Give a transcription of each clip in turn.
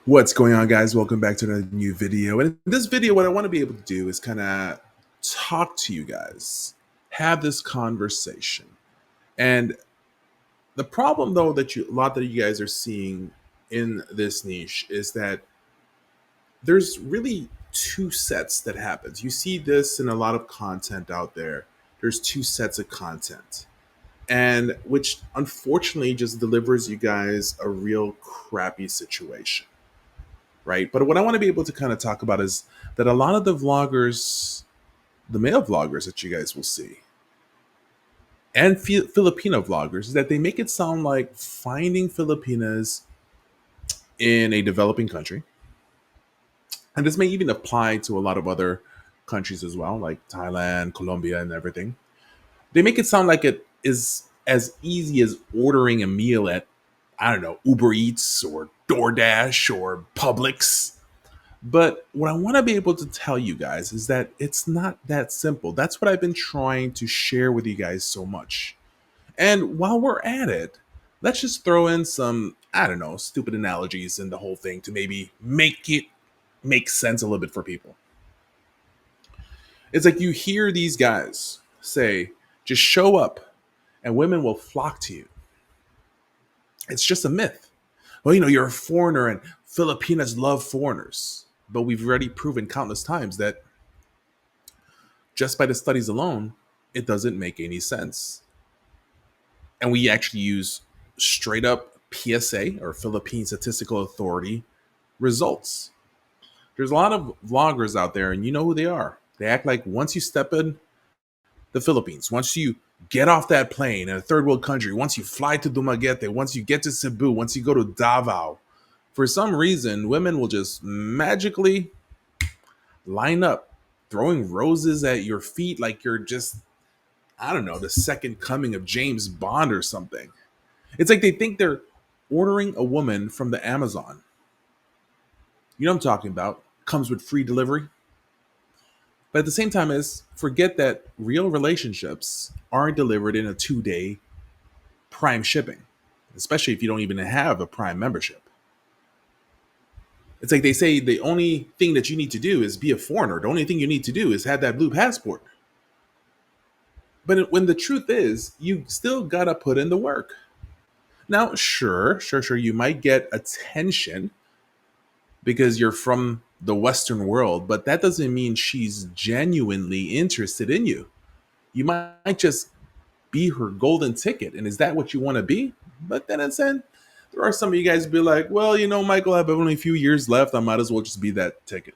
What's going on, guys? Welcome back to another new video. And in this video, what I want to be able to do is kind of talk to you guys, have this conversation. And the problem, though, that a lot that you guys are seeing in this niche is that there's really two sets that happens. You see this in a lot of content out there. There's two sets of content, and which unfortunately just delivers you guys a real crappy situation, right? But what I want to be able to kind of talk about is that a lot of the vloggers, the male vloggers that you guys will see, and Filipino vloggers, is that they make it sound like finding Filipinas in a developing country, and this may even apply to a lot of other countries as well, like Thailand, Colombia, and everything. They make it sound like it is as easy as ordering a meal at, I don't know, Uber Eats or DoorDash or Publix. But what I want to be able to tell you guys is that it's not that simple. That's what I've been trying to share with you guys so much. And while we're at it, let's just throw in some, I don't know, stupid analogies in the whole thing to maybe make it make sense a little bit for people. It's like you hear these guys say, just show up and women will flock to you. It's just a myth. Well, you're a foreigner and Filipinas love foreigners. But we've already proven countless times that just by the studies alone, it doesn't make any sense. And we actually use straight up PSA or Philippine Statistical Authority results. There's a lot of vloggers out there, and you know who they are. They act like once you step in the Philippines, once you get off that plane in a third world country, once you fly to Dumaguete, once you get to Cebu, once you go to Davao, for some reason, women will just magically line up, throwing roses at your feet like you're just, I don't know, the second coming of James Bond or something. It's like they think they're ordering a woman from the Amazon. You know what I'm talking about? Comes with free delivery. But at the same time, is forget that real relationships aren't delivered in a 2-day Prime shipping, especially if you don't even have a Prime membership. It's like they say the only thing that you need to do is be a foreigner. The only thing you need to do is have that blue passport. But when the truth is, you still gotta put in the work. Now, sure, you might get attention because you're from the Western world, but that doesn't mean she's genuinely interested in you. You might just be her golden ticket. And is that what you want to be? But then again, there are some of you guys who be like, well, Michael, I have only a few years left. I might as well just be that ticket.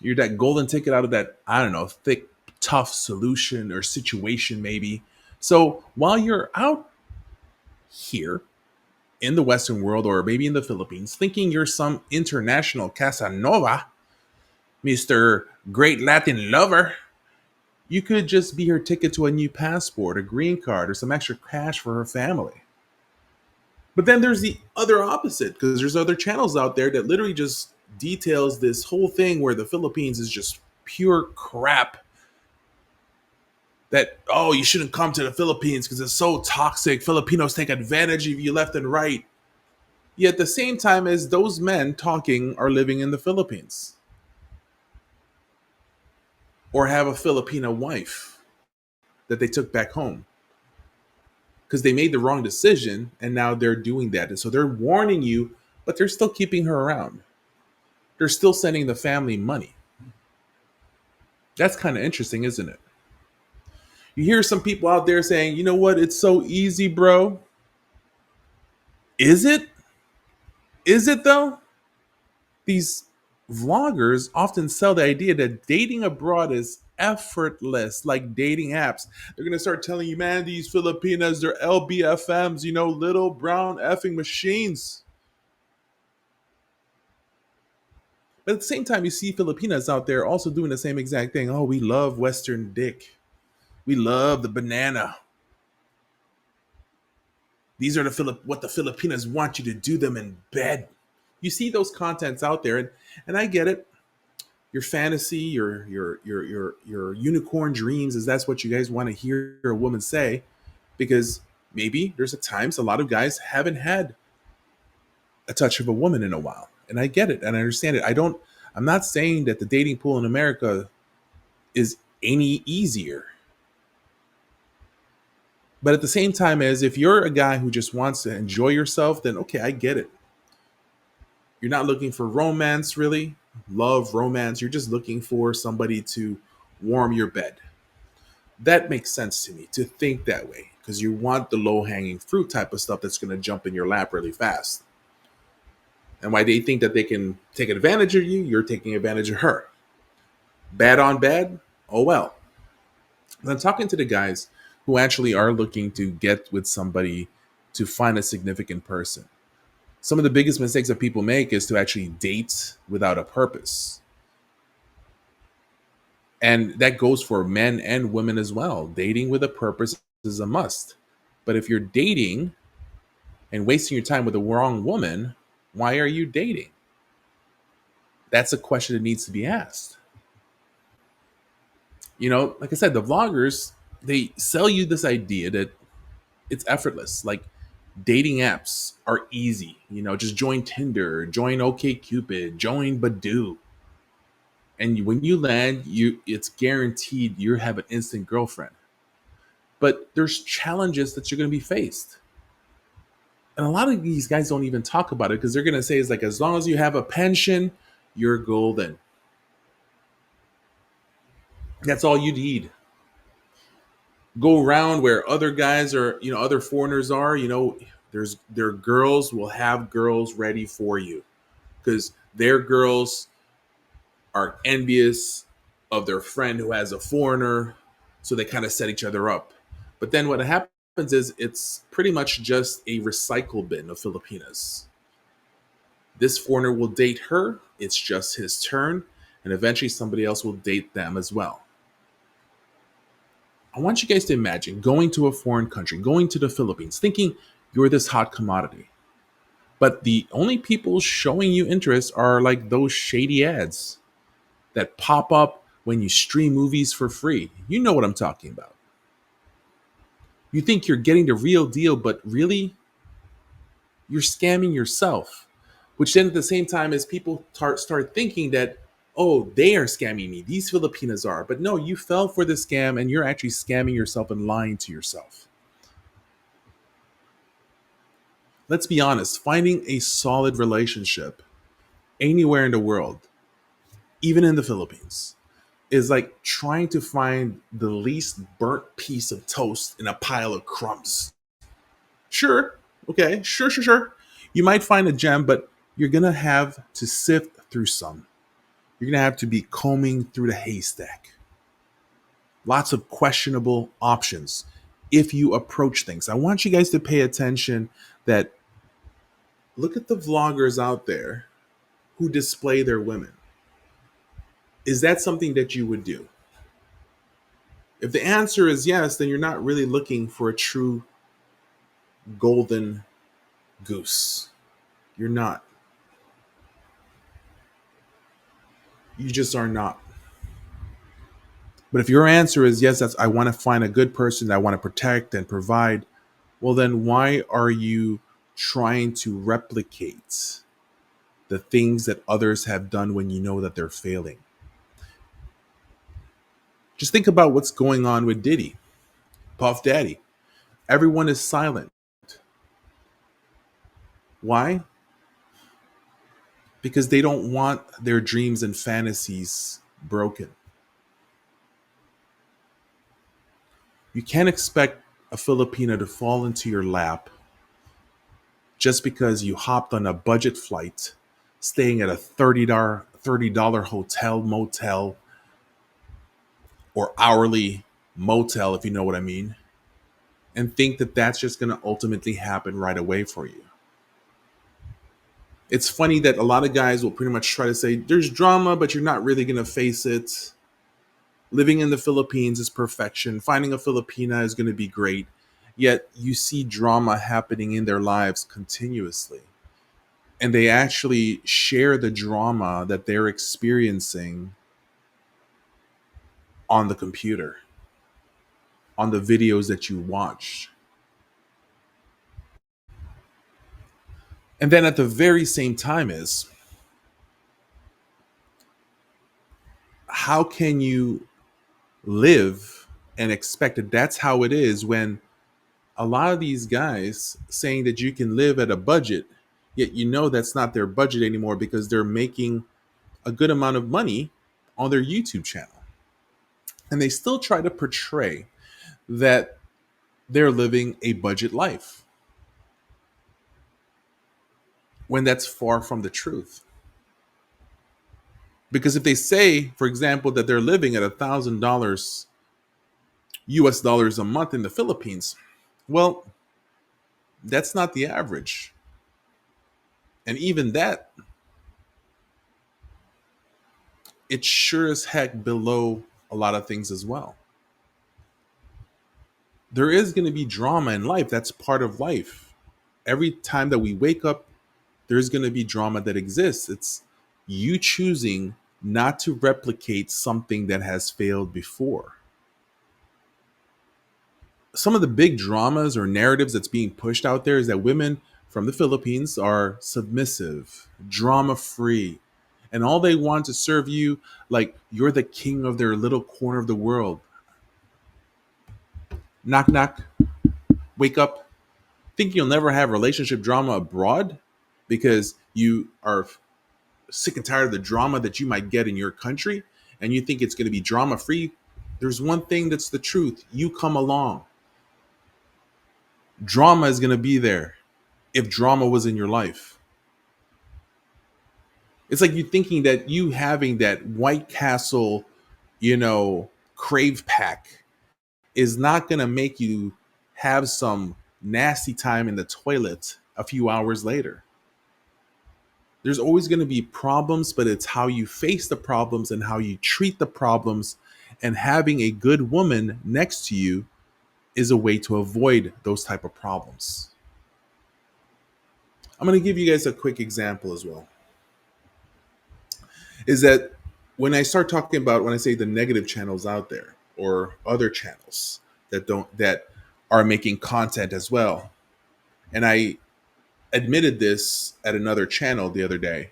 You're that golden ticket out of that, I don't know, thick, tough solution or situation, maybe. So while you're out here in the Western world or maybe in the Philippines, thinking you're some international Casanova, Mr. Great Latin Lover, you could just be her ticket to a new passport, a green card, or some extra cash for her family. But then there's the other opposite, because there's other channels out there that literally just details this whole thing where the Philippines is just pure crap. That, oh, you shouldn't come to the Philippines because it's so toxic. Filipinos take advantage of you left and right. Yet at the same time as those men talking are living in the Philippines. Or have a Filipina wife that they took back home. Because they made the wrong decision and now they're doing that. And so they're warning you, but they're still keeping her around. They're still sending the family money. That's kind of interesting, isn't it? You hear some people out there saying, you know what, it's so easy, bro. Is it? Is it though? These vloggers often sell the idea that dating abroad is effortless, like dating apps. They're going to start telling you, man, these Filipinas, they're LBFMs, little brown effing machines. But at the same time, you see Filipinas out there also doing the same exact thing. Oh, we love Western dick. We love the banana. These are what the Filipinas want you to do them in bed. You see those contents out there, and I get it. Your fantasy, your unicorn dreams, is that's what you guys want to hear a woman say, because maybe there's a times a lot of guys haven't had a touch of a woman in a while. And I get it and I understand it. I'm not saying that the dating pool in America is any easier. But at the same time, as if you're a guy who just wants to enjoy yourself, then okay, I get it. You're not looking for romance, really, love, romance. You're just looking for somebody to warm your bed. That makes sense to me to think that way because you want the low hanging fruit type of stuff that's going to jump in your lap really fast. And why they think that they can take advantage of you, you're taking advantage of her. Bad on bad, oh well. I'm talking to the guys who actually are looking to get with somebody to find a significant person. Some of the biggest mistakes that people make is to actually date without a purpose. And that goes for men and women as well. Dating with a purpose is a must. But if you're dating and wasting your time with the wrong woman, why are you dating? That's a question that needs to be asked. Like I said, the vloggers, they sell you this idea that it's effortless. Like dating apps are easy. Just join Tinder, join OkCupid, join Badoo. And when you land, it's guaranteed you have an instant girlfriend. But there's challenges that you're going to be faced. And a lot of these guys don't even talk about it because they're going to say it's like, as long as you have a pension, you're golden. That's all you need. Go around where other guys are, other foreigners are, their girls will have girls ready for you because their girls are envious of their friend who has a foreigner. So they kind of set each other up. But then what happens is it's pretty much just a recycle bin of Filipinas. This foreigner will date her, it's just his turn, and eventually somebody else will date them as well. I want you guys to imagine going to a foreign country, going to the Philippines, thinking you're this hot commodity. But the only people showing you interest are like those shady ads that pop up when you stream movies for free. You know what I'm talking about. You think you're getting the real deal, but really, you're scamming yourself. Which then at the same time as people start thinking that, oh, they are scamming me. These Filipinas are. But no, you fell for the scam and you're actually scamming yourself and lying to yourself. Let's be honest, finding a solid relationship anywhere in the world, even in the Philippines, is like trying to find the least burnt piece of toast in a pile of crumbs. Sure, okay, sure. You might find a gem, but you're gonna have to sift through some. You're gonna have to be combing through the haystack. Lots of questionable options if you approach things. I want you guys to pay attention that look at the vloggers out there who display their women. Is that something that you would do? If the answer is yes, then you're not really looking for a true golden goose. You're not. You just are not. But if your answer is yes, I want to find a good person that I want to protect and provide, well, then why are you trying to replicate the things that others have done when you know that they're failing? Just think about what's going on with Diddy, Puff Daddy. Everyone is silent. Why? Because they don't want their dreams and fantasies broken. You can't expect a Filipina to fall into your lap just because you hopped on a budget flight, staying at a $30 hotel, motel, or hourly motel, if you know what I mean, and think that that's just going to ultimately happen right away for you. It's funny that a lot of guys will pretty much try to say there's drama, but you're not really going to face it. Living in the Philippines is perfection. Finding a Filipina is going to be great. Yet you see drama happening in their lives continuously. And they actually share the drama that they're experiencing on the computer, on the videos that you watch. And then at the very same time is, how can you live and expect that that's how it is when a lot of these guys saying that you can live at a budget, yet you know that's not their budget anymore because they're making a good amount of money on their YouTube channel. And they still try to portray that they're living a budget life when that's far from the truth. Because if they say, for example, that they're living at $1,000 US dollars a month in the Philippines, well, that's not the average. And even that, it's sure as heck below a lot of things as well. There is going to be drama in life. That's part of life. Every time that we wake up, there's going to be drama that exists. It's you choosing not to replicate something that has failed before. Some of the big dramas or narratives that's being pushed out there is that women from the Philippines are submissive, drama free, and all they want to serve you like you're the king of their little corner of the world. Knock, knock, wake up. Think you'll never have relationship drama abroad because you are sick and tired of the drama that you might get in your country and you think it's going to be drama free. There's one thing that's the truth. You come along. Drama is going to be there if drama was in your life. It's like you thinking that you having that White Castle, crave pack is not going to make you have some nasty time in the toilet a few hours later. There's always going to be problems, but it's how you face the problems and how you treat the problems. And having a good woman next to you is a way to avoid those type of problems. I'm going to give you guys a quick example as well. Is that when I start talking about, when I say the negative channels out there or other channels that are making content as well. And I admitted this at another channel the other day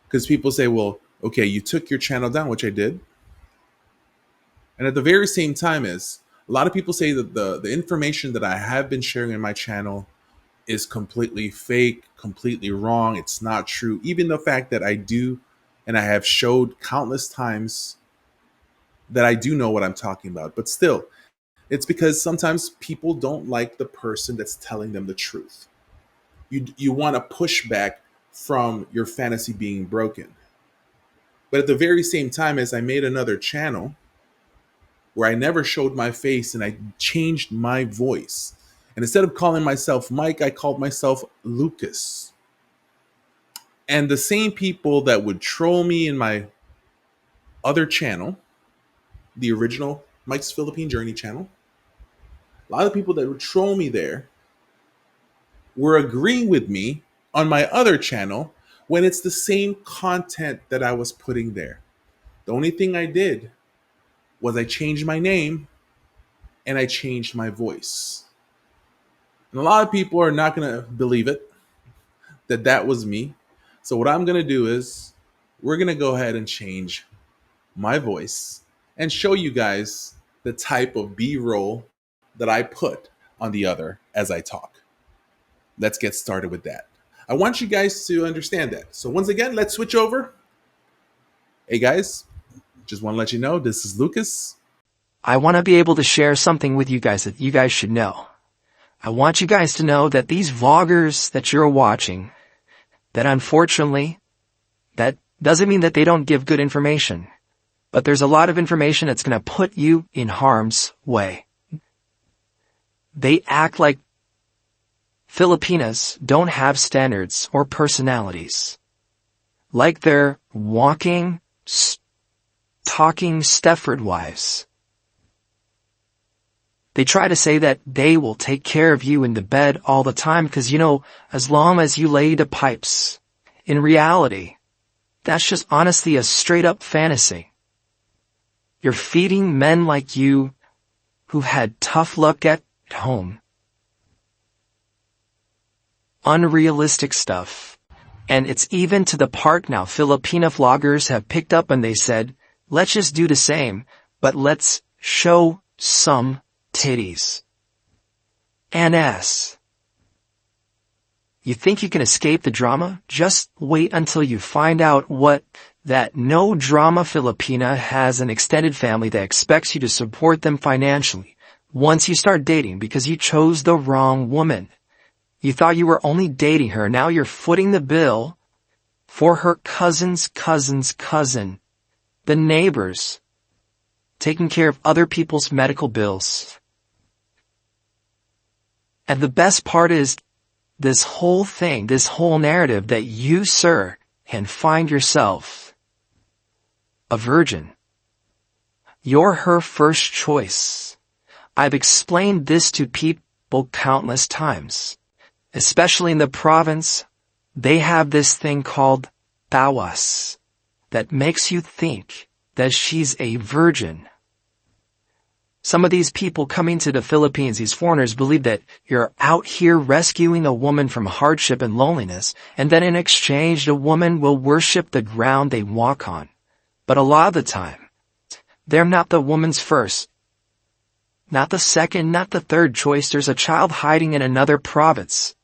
because people say, well, okay, you took your channel down, which I did. And at the very same time is a lot of people say that the information that I have been sharing in my channel is completely fake, completely wrong. It's not true. Even the fact that I do, and I have showed countless times that I do know what I'm talking about. But still, it's because sometimes people don't like the person that's telling them the truth. You want to push back from your fantasy being broken. But at the very same time as I made another channel where I never showed my face and I changed my voice. And instead of calling myself Mike, I called myself Lucas. And the same people that would troll me in my other channel, the original Myks Philippine Journey channel, a lot of people that would troll me there were agreeing with me on my other channel when it's the same content that I was putting there. The only thing I did was I changed my name and I changed my voice. And a lot of people are not going to believe it, that was me. So what I'm going to do is we're going to go ahead and change my voice and show you guys the type of B-roll that I put on the other as I talk. Let's get started with that. I want you guys to understand that. So once again, let's switch over. Hey guys, just want to let you know, this is Lucas. I want to be able to share something with you guys that you guys should know. I want you guys to know that these vloggers that you're watching, that unfortunately, that doesn't mean that they don't give good information. But there's a lot of information that's going to put you in harm's way. They act like Filipinas don't have standards or personalities. Like they're walking, talking Stepford wives. They try to say that they will take care of you in the bed all the time because, as long as you lay the pipes. In reality, that's just honestly a straight up fantasy. You're feeding men like you who've had tough luck at home. unrealistic stuff. And it's even to the part now Filipina vloggers have picked up and they said, let's just do the same, but let's show some titties. And ass. You think you can escape the drama? Just wait until you find out what that no drama Filipina has an extended family that expects you to support them financially once you start dating because you chose the wrong woman. You thought you were only dating her, now you're footing the bill for her cousin's cousin's cousin, the neighbors, taking care of other people's medical bills. And the best part is, this whole thing, this whole narrative that you, sir, can find yourself a virgin. You're her first choice. I've explained this to people countless times. Especially in the province, they have this thing called tawas that makes you think that she's a virgin. Some of these people coming to the Philippines, these foreigners, believe that you're out here rescuing a woman from hardship and loneliness, and then in exchange the woman will worship the ground they walk on. But a lot of the time, they're not the woman's first, not the second, not the third choice. There's a child hiding in another province.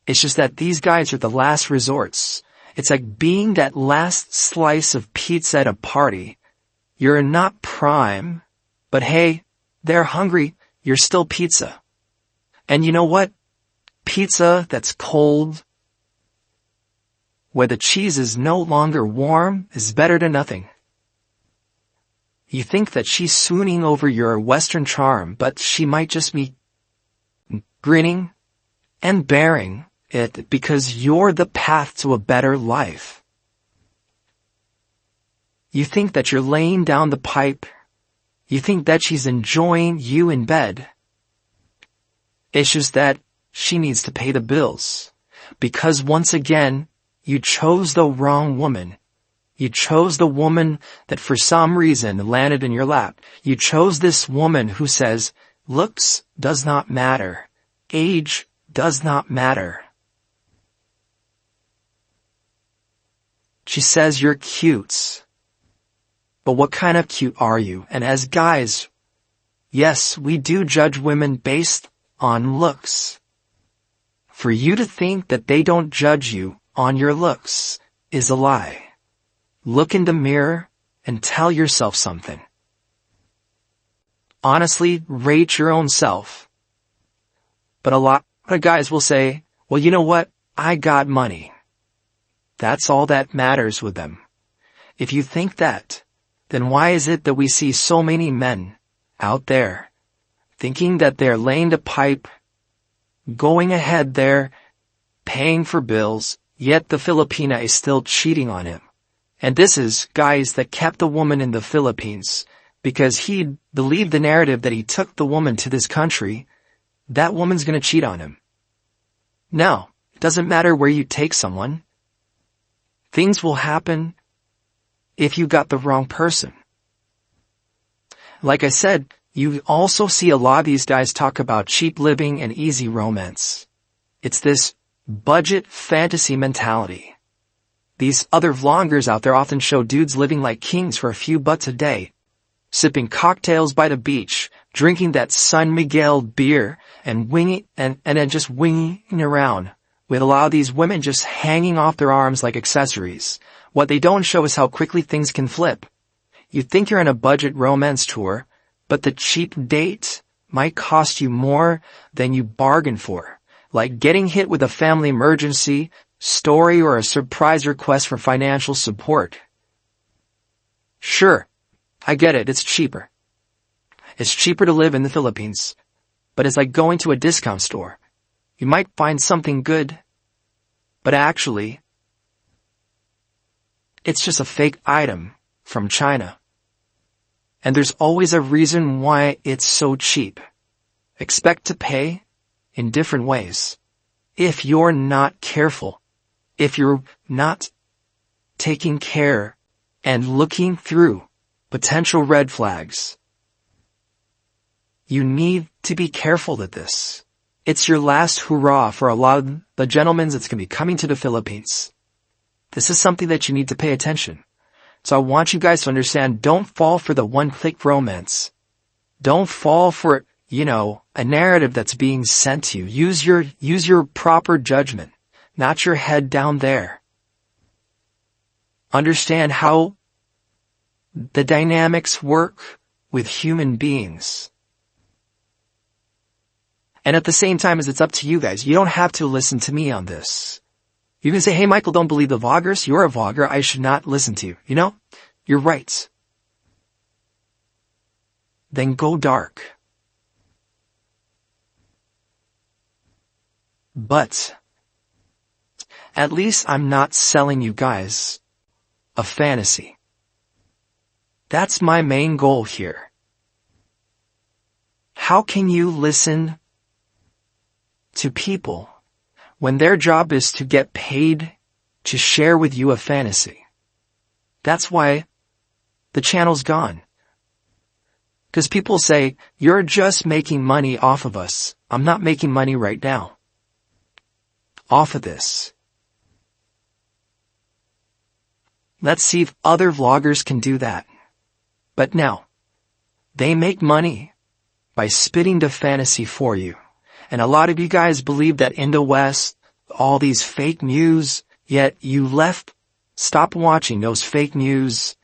It's just that these guys are the last resorts. It's like being that last slice of pizza at a party. You're not prime, but hey, they're hungry, you're still pizza. And you know what? Pizza that's cold, where the cheese is no longer warm, is better than nothing. You think that she's swooning over your Western charm, but she might just be grinning and bearing it because you're the path to a better life. You think that you're laying down the pipe. You think that she's enjoying you in bed. It's just that she needs to pay the bills. Because once again, you chose the wrong woman. You chose the woman that for some reason landed in your lap. You chose this woman who says, looks does not matter. Age does not matter. She says you're cute. But what kind of cute are you? And as guys, yes, we do judge women based on looks. For you to think that they don't judge you on your looks is a lie. Look in the mirror and tell yourself something. Honestly, rate your own self. But a lot of guys will say, well, you know what? I got money. That's all that matters with them. If you think that, then why is it that we see so many men out there thinking that they're laying the pipe, going ahead there, paying for bills, yet the Filipina is still cheating on him? And this is guys that kept the woman in the Philippines because he believed the narrative that he took the woman to this country, that woman's gonna cheat on him. No, it doesn't matter where you take someone. Things will happen if you got the wrong person. Like I said, you also see a lot of these guys talk about cheap living and easy romance. It's this budget fantasy mentality. These other vloggers out there often show dudes living like kings for a few bucks a day, sipping cocktails by the beach, drinking that San Miguel beer, and then just winging around, with a lot of these women just hanging off their arms like accessories. What they don't show is how quickly things can flip. You think you're on a budget romance tour, but the cheap date might cost you more than you bargained for, like getting hit with a family emergency, story, or a surprise request for financial support. Sure, I get it, it's cheaper. It's cheaper to live in the Philippines, but it's like going to a discount store. You might find something good, but actually, it's just a fake item from China. And there's always a reason why it's so cheap. Expect to pay in different ways. If you're not careful, if you're not taking care and looking through potential red flags, you need to be careful at this. It's your last hurrah for a lot of the gentlemen that's going to be coming to the Philippines. This is something that you need to pay attention. So I want you guys to understand, don't fall for the one-click romance. Don't fall for, a narrative that's being sent to you. Use your proper judgment, not your head down there. Understand how the dynamics work with human beings. And at the same time, as it's up to you guys, you don't have to listen to me on this. You can say, hey, Michael, don't believe the vloggers. You're a vlogger. I should not listen to you. You're right. Then go dark. But at least I'm not selling you guys a fantasy. That's my main goal here. How can you listen to people when their job is to get paid to share with you a fantasy? That's why the channel's gone. Because people say, you're just making money off of us. I'm not making money right now off of this. Let's see if other vloggers can do that. But now, they make money by spitting the fantasy for you. And a lot of you guys believe that in the West, all these fake news, yet you stopped watching those fake news,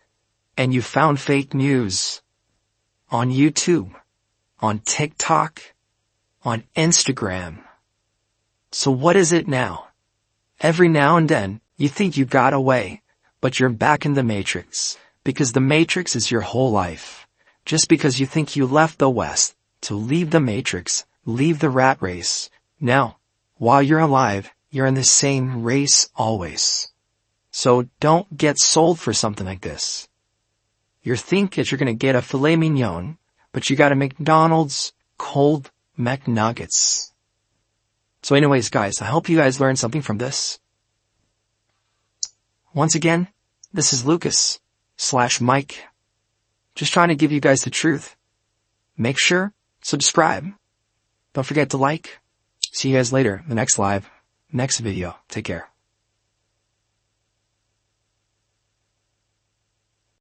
and you found fake news on YouTube, on TikTok, on Instagram. So what is it now? Every now and then, you think you got away, but you're back in the Matrix, because the Matrix is your whole life. Just because you think you left the West to leave the Matrix, leave the rat race. Now, while you're alive, you're in the same race always. So don't get sold for something like this. You think that you're going to get a filet mignon, but you got a McDonald's cold McNuggets. So anyways, guys, I hope you guys learned something from this. Once again, this is Lucas/Mike. Just trying to give you guys the truth. Make sure, subscribe. Don't forget to like. See you guys later, the next live, next video. Take care.